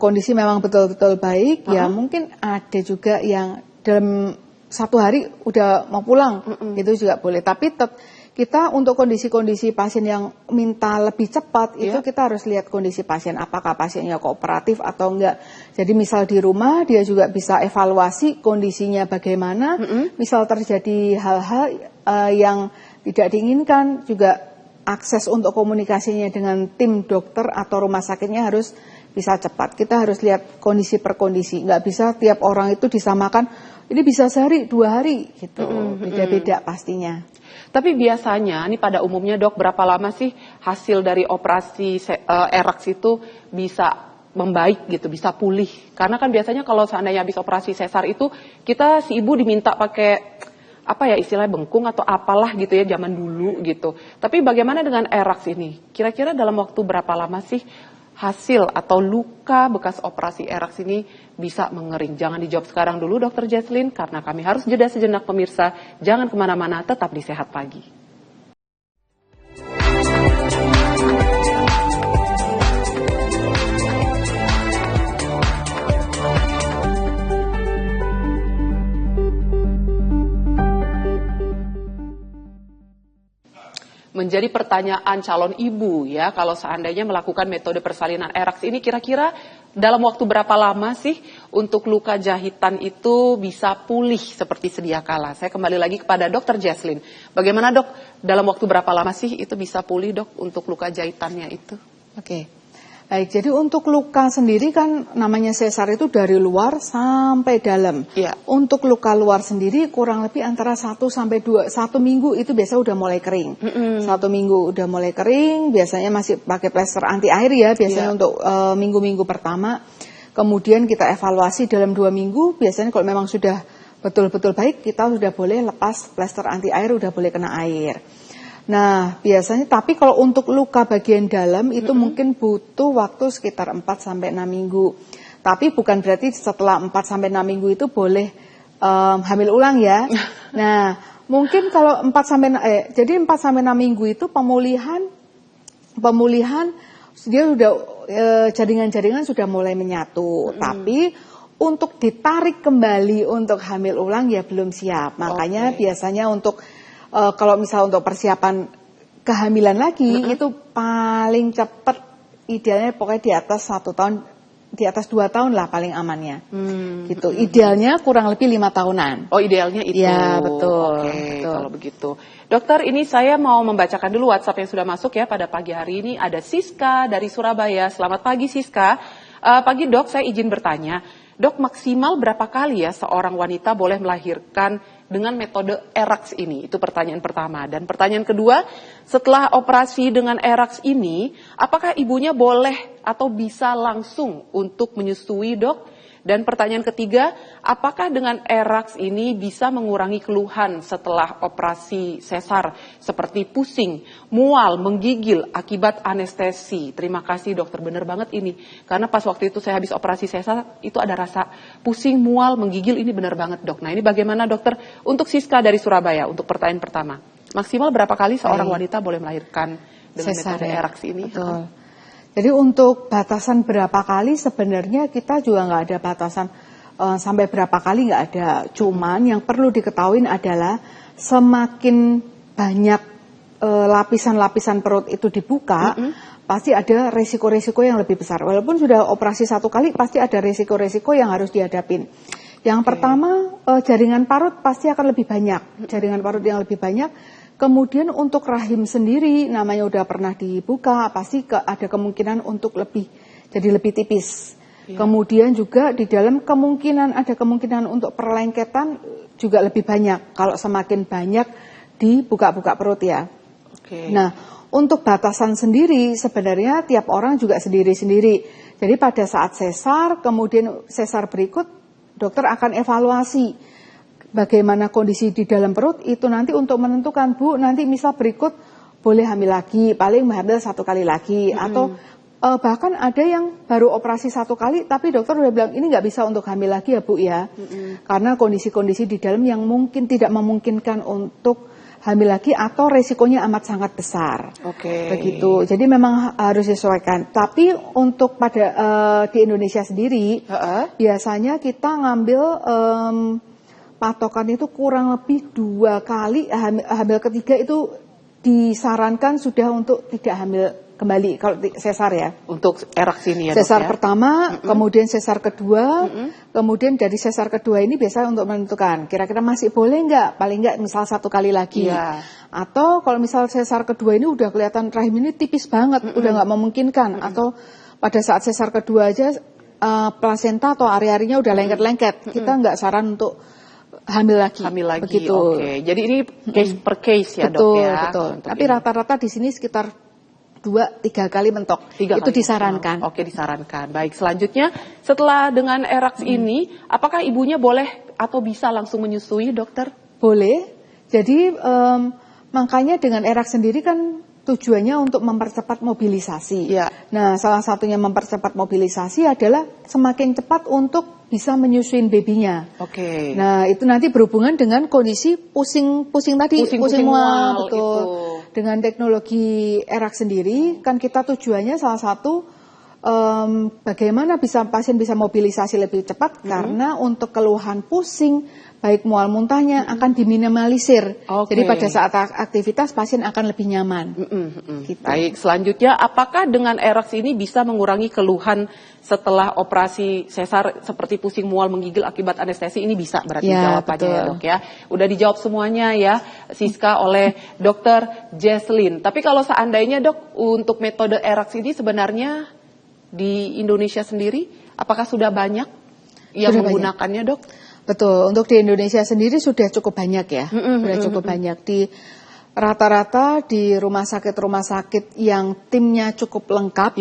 kondisi memang betul-betul baik, ya mungkin ada juga yang dalam 1 hari udah mau pulang, itu juga boleh. Tapi kita untuk kondisi-kondisi pasien yang minta lebih cepat, itu kita harus lihat kondisi pasien, apakah pasiennya kooperatif atau enggak. Jadi misal di rumah dia juga bisa evaluasi kondisinya bagaimana, misal terjadi hal-hal yang tidak diinginkan, juga akses untuk komunikasinya dengan tim dokter atau rumah sakitnya harus bisa cepat. Kita harus lihat kondisi per kondisi, nggak bisa tiap orang itu disamakan, ini bisa sehari, 2 hari, gitu, beda-beda pastinya. Tapi biasanya, ini pada umumnya dok, berapa lama sih hasil dari operasi eraks itu bisa membaik gitu, bisa pulih? Karena kan biasanya kalau seandainya habis operasi sesar itu, kita si ibu diminta pakai apa ya istilahnya bengkung atau apalah gitu ya zaman dulu gitu. Tapi bagaimana dengan eraks ini? Kira-kira dalam waktu berapa lama sih hasil atau luka bekas operasi eraks ini bisa mengering? Jangan dijawab sekarang dulu Dr. Jesslyn, karena kami harus jeda sejenak pemirsa. Jangan kemana-mana, tetap di Sehat Pagi. Menjadi pertanyaan calon ibu ya, kalau seandainya melakukan metode persalinan eraks ini, kira-kira dalam waktu berapa lama sih untuk luka jahitan itu bisa pulih seperti sedia kala? Saya kembali lagi kepada Dr. Jesslyn. Bagaimana dok, dalam waktu berapa lama sih itu bisa pulih dok untuk luka jahitannya itu? Oke. Baik, jadi untuk luka sendiri kan namanya sesar itu dari luar sampai dalam. Untuk luka luar sendiri kurang lebih antara 1 sampai 2, 1 minggu itu biasa udah mulai kering. 1 minggu udah mulai kering, biasanya masih pakai plester anti air ya, biasanya untuk minggu-minggu pertama. Kemudian kita evaluasi dalam 2 minggu, biasanya kalau memang sudah betul-betul baik, kita sudah boleh lepas plester anti air, udah boleh kena air. Nah, biasanya tapi kalau untuk luka bagian dalam itu mungkin butuh waktu sekitar 4 sampai 6 minggu. Tapi bukan berarti setelah 4 sampai 6 minggu itu boleh hamil ulang ya. Nah, mungkin kalau 4 sampai 6 minggu itu pemulihan pemulihan dia sudah jaringan-jaringan sudah mulai menyatu, tapi untuk ditarik kembali untuk hamil ulang ya belum siap. Makanya biasanya untuk kalau misal untuk persiapan kehamilan lagi itu paling cepat idealnya pokoknya di atas 1 tahun, di atas 2 tahun lah paling amannya. Gitu. Idealnya kurang lebih 5 tahunan. Oh, idealnya itu. Ya, betul. Oke, kalau begitu. Dokter, ini saya mau membacakan dulu WhatsApp yang sudah masuk ya pada pagi hari ini. Ada Siska dari Surabaya. Selamat pagi Siska. Pagi Dok, saya izin bertanya. Dok, maksimal berapa kali ya seorang wanita boleh melahirkan dengan metode ERAX ini? Itu pertanyaan pertama. Dan pertanyaan kedua, setelah operasi dengan ERAX ini, apakah ibunya boleh atau bisa langsung untuk menyusui, Dok? Dan pertanyaan ketiga, apakah dengan ERAX ini bisa mengurangi keluhan setelah operasi sesar seperti pusing, mual, menggigil akibat anestesi? Terima kasih dokter, benar banget ini. Karena pas waktu itu saya habis operasi sesar, itu ada rasa pusing, mual, menggigil, ini benar banget dok. Nah ini bagaimana dokter? Untuk Siska dari Surabaya, untuk pertanyaan pertama. Maksimal berapa kali seorang wanita boleh melahirkan dengan sesar, metode ERAX ini? Betul. Jadi untuk batasan berapa kali sebenarnya kita juga nggak ada batasan sampai berapa kali nggak ada. Cuman yang perlu diketahui adalah semakin banyak lapisan-lapisan perut itu dibuka, pasti ada resiko-resiko yang lebih besar. Walaupun sudah operasi 1 kali, pasti ada resiko-resiko yang harus dihadapin. Yang pertama jaringan parut pasti akan lebih banyak, jaringan parut yang lebih banyak. Kemudian untuk rahim sendiri, namanya udah pernah dibuka, pasti ada kemungkinan untuk jadi lebih tipis. Kemudian juga di dalam ada kemungkinan untuk perlengketan juga lebih banyak. Kalau semakin banyak dibuka-buka perut ya. Nah, untuk batasan sendiri sebenarnya tiap orang juga sendiri-sendiri. Jadi pada saat sesar, kemudian sesar berikut, dokter akan evaluasi bagaimana kondisi di dalam perut itu nanti untuk menentukan, Bu, nanti misal berikut boleh hamil lagi, paling hamil 1 kali lagi, atau bahkan ada yang baru operasi 1 kali, tapi dokter udah bilang ini nggak bisa untuk hamil lagi ya Bu ya, karena kondisi-kondisi di dalam yang mungkin tidak memungkinkan untuk hamil lagi atau resikonya amat sangat besar. Begitu. Jadi memang harus disesuaikan. Tapi untuk di Indonesia sendiri, biasanya kita ngambil patokan itu kurang lebih 2 kali, hamil ketiga itu disarankan sudah untuk tidak hamil kembali kalau sesar ya. Untuk ERAX ini ya sesar dok, ya? Pertama, kemudian sesar kedua, kemudian dari sesar kedua ini biasanya untuk menentukan kira-kira masih boleh nggak, paling nggak misal 1 kali lagi. Atau kalau misal sesar kedua ini udah kelihatan rahim ini tipis banget, udah nggak memungkinkan, atau pada saat sesar kedua aja plasenta atau ari-arinya udah lengket-lengket, kita nggak saran untuk hamil lagi. Begitu. Jadi ini case per case ya dok ya. Betul. Tapi rata-rata di sini sekitar 2-3 kali mentok. Itu disarankan. Disarankan. Baik, selanjutnya setelah dengan ERAX ini, apakah ibunya boleh atau bisa langsung menyusui dokter? Boleh. Jadi makanya dengan ERAX sendiri kan tujuannya untuk mempercepat mobilisasi. Nah, salah satunya mempercepat mobilisasi adalah semakin cepat untuk bisa menyusuin babynya. Nah, itu nanti berhubungan dengan kondisi pusing tadi, pusing mual, betul. Dengan teknologi ERAX sendiri, kan kita tujuannya salah satu bagaimana pasien bisa mobilisasi lebih cepat, karena untuk keluhan pusing, baik mual muntahnya akan diminimalisir. Jadi pada saat aktivitas pasien akan lebih nyaman. Gitu. Baik, selanjutnya apakah dengan ERAX ini bisa mengurangi keluhan setelah operasi sesar seperti pusing, mual, menggigil akibat anestesi? Ini bisa berarti jawabannya ya dok ya. Udah dijawab semuanya ya Siska oleh dokter Jesslyn. Tapi kalau seandainya dok untuk metode ERAX ini sebenarnya di Indonesia sendiri apakah sudah banyak yang menggunakannya dok? Betul, untuk di Indonesia sendiri sudah cukup banyak ya, sudah cukup banyak. Di rata-rata di rumah sakit yang timnya cukup lengkap,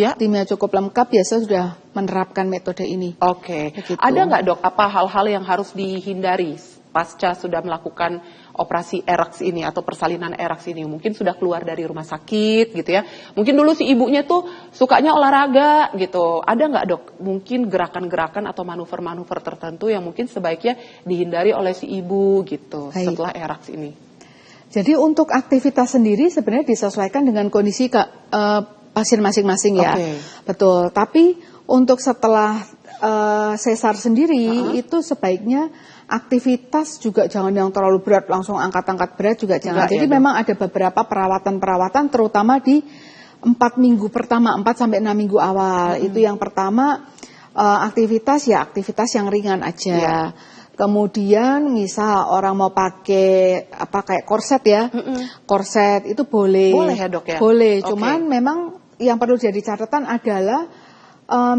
biasa sudah menerapkan metode ini. Begitu. Ada nggak dok, apa hal-hal yang harus dihindari pasca sudah melakukan operasi ERAX ini atau persalinan ERAX ini? Mungkin sudah keluar dari rumah sakit gitu ya. Mungkin dulu si ibunya tuh sukanya olahraga gitu. Ada nggak dok mungkin gerakan-gerakan atau manuver-manuver tertentu yang mungkin sebaiknya dihindari oleh si ibu gitu setelah ERAX ini? Jadi untuk aktivitas sendiri sebenarnya disesuaikan dengan kondisi pasien masing-masing ya. Oke. Betul. Tapi untuk setelah sesar sendiri itu sebaiknya aktivitas juga jangan yang terlalu berat, langsung angkat-angkat berat juga jangan. Enggak, Jadi ya, memang ada beberapa perawatan-perawatan terutama di 4 minggu pertama, 4 sampai 6 minggu awal. Itu yang pertama aktivitas yang ringan aja. Ya. Kemudian misal orang mau pakai kayak korset ya. Korset itu boleh. Boleh ya, Dok ya? Boleh, Oke. cuman memang yang perlu jadi catatan adalah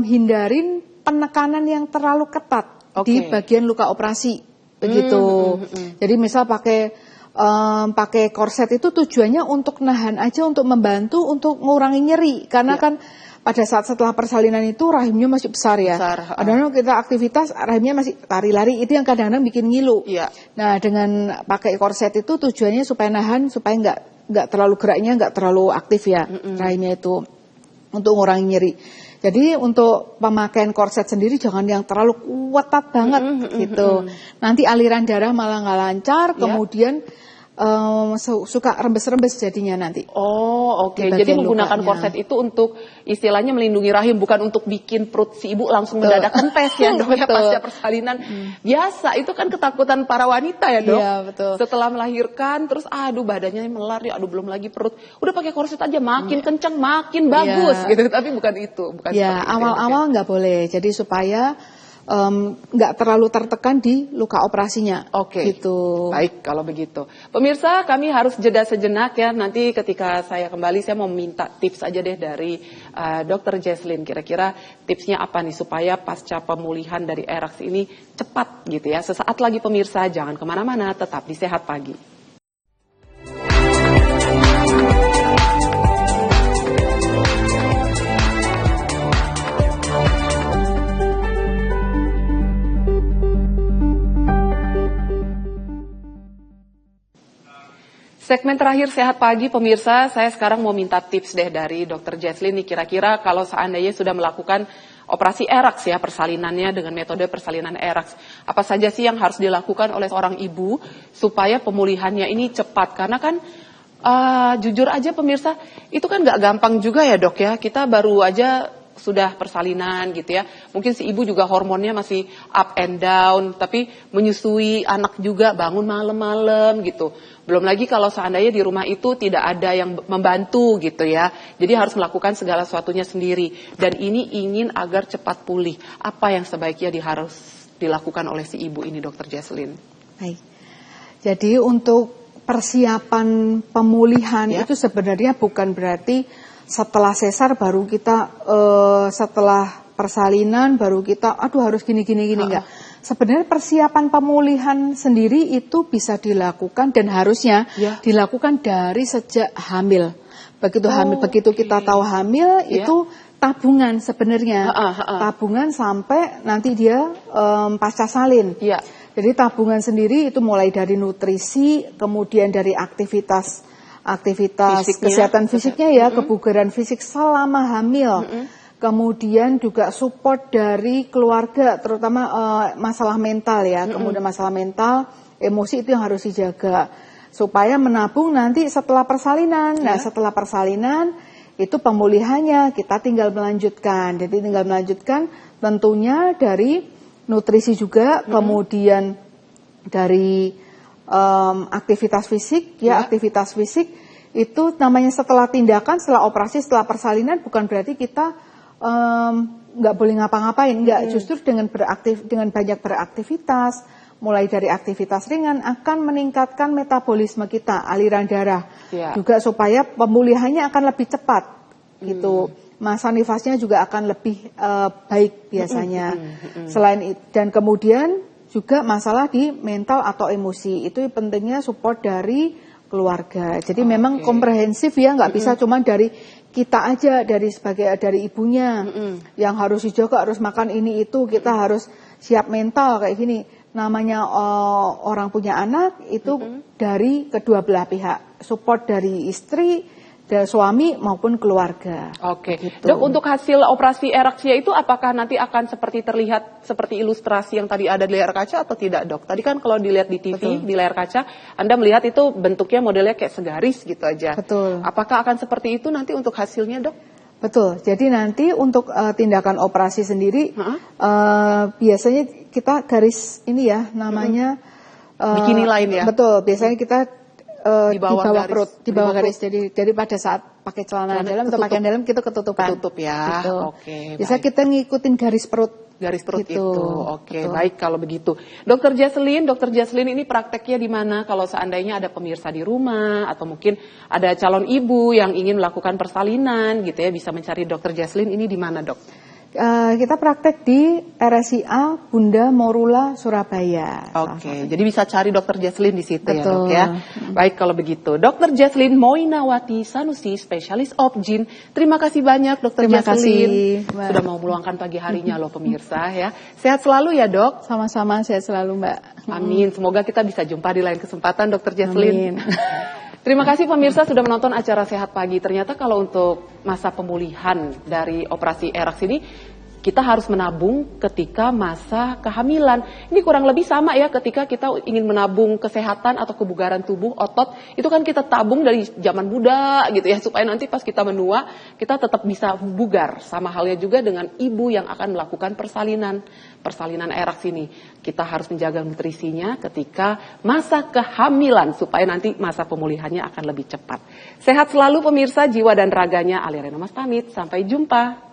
hindarin penekanan yang terlalu ketat di bagian luka operasi begitu. Jadi misal pakai korset itu tujuannya untuk nahan aja, untuk membantu untuk mengurangi nyeri karena kan pada saat setelah persalinan itu rahimnya masih besar ya. Kadang-kadang kita aktivitas rahimnya masih lari-lari, itu yang kadang-kadang bikin ngilu. Nah dengan pakai korset itu tujuannya supaya nahan, supaya nggak terlalu geraknya, nggak terlalu aktif ya rahimnya itu untuk mengurangi nyeri. Jadi untuk pemakaian korset sendiri jangan yang terlalu ketat banget gitu. Nanti aliran darah malah nggak lancar, kemudian suka rembes-rembes jadinya nanti. Oh, oke. Jadi menggunakan korset itu untuk istilahnya melindungi rahim, bukan untuk bikin perut si ibu langsung mendadak kempes ya, Dok, ya, pasca persalinan. Biasa, itu kan ketakutan para wanita ya, Dok. Iya, betul. Setelah melahirkan terus aduh badannya melar ya, aduh belum lagi perut. Udah pakai korset aja makin kencang, makin bagus gitu. Tapi bukan itu, bukan ya, seperti itu. Awal-awal nggak boleh. Jadi supaya nggak terlalu tertekan di luka operasinya. Oke. Gitu. Baik kalau begitu. Pemirsa, kami harus jeda sejenak ya. Nanti ketika saya kembali saya mau minta tips aja deh dari Dr. Jesslyn. Kira-kira tipsnya apa nih supaya pasca pemulihan dari ERAX ini cepat gitu ya. Sesaat lagi pemirsa, jangan kemana-mana, tetap di Sehat Pagi. Segmen terakhir Sehat Pagi pemirsa, saya sekarang mau minta tips deh dari Dr. Jesslyn nih, kira-kira kalau seandainya sudah melakukan operasi ERAX ya, persalinannya dengan metode persalinan ERAX, apa saja sih yang harus dilakukan oleh seorang ibu supaya pemulihannya ini cepat? Karena kan jujur aja pemirsa, itu kan nggak gampang juga ya, Dok ya, kita baru aja sudah persalinan gitu ya. Mungkin si ibu juga hormonnya masih up and down, tapi menyusui anak juga bangun malam-malam gitu. Belum lagi kalau seandainya di rumah itu tidak ada yang membantu gitu ya. Jadi harus melakukan segala sesuatunya sendiri. Dan ini ingin agar cepat pulih. Apa yang sebaiknya harus dilakukan oleh si ibu ini, Dr. Jesslyn? Baik. Jadi untuk persiapan pemulihan itu sebenarnya bukan berarti setelah sesar baru kita setelah persalinan baru kita harus gini enggak. Sebenarnya persiapan pemulihan sendiri itu bisa dilakukan dan harusnya dilakukan dari sejak hamil. Begitu kita tahu hamil itu tabungan sebenarnya. Tabungan sampai nanti dia pasca salin. Jadi tabungan sendiri itu mulai dari nutrisi, kemudian dari aktivitas kesehatan fisiknya ya, kebugaran fisik selama hamil. Kemudian juga support dari keluarga, terutama masalah mental ya. Kemudian masalah mental, emosi itu yang harus dijaga supaya menabung nanti setelah persalinan. Nah, setelah persalinan itu pemulihannya kita tinggal melanjutkan. Jadi tinggal melanjutkan tentunya dari nutrisi juga, kemudian dari aktivitas fisik ya, aktivitas fisik itu namanya setelah tindakan, setelah operasi, setelah persalinan bukan berarti kita nggak boleh ngapa-ngapain, nggak. Justru dengan banyak beraktivitas, mulai dari aktivitas ringan akan meningkatkan metabolisme kita, aliran darah, juga supaya pemulihannya akan lebih cepat, gitu. Masa nifasnya juga akan lebih baik biasanya. Selain itu, dan kemudian juga masalah di mental atau emosi itu pentingnya support dari keluarga. Jadi memang komprehensif ya, nggak bisa cuma dari kita aja, dari ibunya yang harus dijaga, harus makan ini itu, kita harus siap mental kayak gini. Namanya orang punya anak itu dari kedua belah pihak, support dari istri, dari suami maupun keluarga. Gitu. Dok, untuk hasil operasi ERAX-nya itu apakah nanti akan terlihat seperti ilustrasi yang tadi ada di layar kaca atau tidak, Dok? Tadi kan kalau dilihat di TV, di layar kaca, Anda melihat itu bentuknya modelnya kayak segaris gitu aja. Betul. Apakah akan seperti itu nanti untuk hasilnya, Dok? Betul. Jadi nanti untuk tindakan operasi sendiri biasanya kita garis ini ya namanya bikini lain ya. Betul. Biasanya kita di bawah garis, perut, di bawah garis. Jadi pada saat pakai celana dalam atau pakaian dalam kita ketutupan. Ketutup ya. Gitu. Oke. Biasa kita ngikutin garis perut. Garis perut gitu. itu. Oke, baik kalau begitu. Dokter Jaslyn ini prakteknya di mana? Kalau seandainya ada pemirsa di rumah atau mungkin ada calon ibu yang ingin melakukan persalinan gitu ya, bisa mencari Dokter Jaslyn ini di mana, Dok? Kita praktek di RSIA Bunda Morula Surabaya. Oke, jadi bisa cari Dokter Jaslyn di situ. Betul. Ya, Dok ya. Baik kalau begitu. Dokter Jaslyn Moinawati Sanusi, spesialis obgyn. Terima kasih banyak Dokter Terima Jaslyn. kasih, Mbak. Sudah mau meluangkan pagi harinya loh pemirsa ya. Sehat selalu ya, Dok. Sama-sama, sehat selalu, Mbak. Amin. Semoga kita bisa jumpa di lain kesempatan, Dokter Jaslyn. Amin. Terima kasih pemirsa sudah menonton acara Sehat Pagi. Ternyata kalau untuk masa pemulihan dari operasi ERAX ini, kita harus menabung ketika masa kehamilan. Ini kurang lebih sama ya ketika kita ingin menabung kesehatan atau kebugaran tubuh, otot. Itu kan kita tabung dari zaman muda gitu ya, supaya nanti pas kita menua, kita tetap bisa bugar. Sama halnya juga dengan ibu yang akan melakukan persalinan ERAX ini. Kita harus menjaga nutrisinya ketika masa kehamilan, supaya nanti masa pemulihannya akan lebih cepat. Sehat selalu pemirsa, jiwa dan raganya. Alia Rena Mas pamit, sampai jumpa.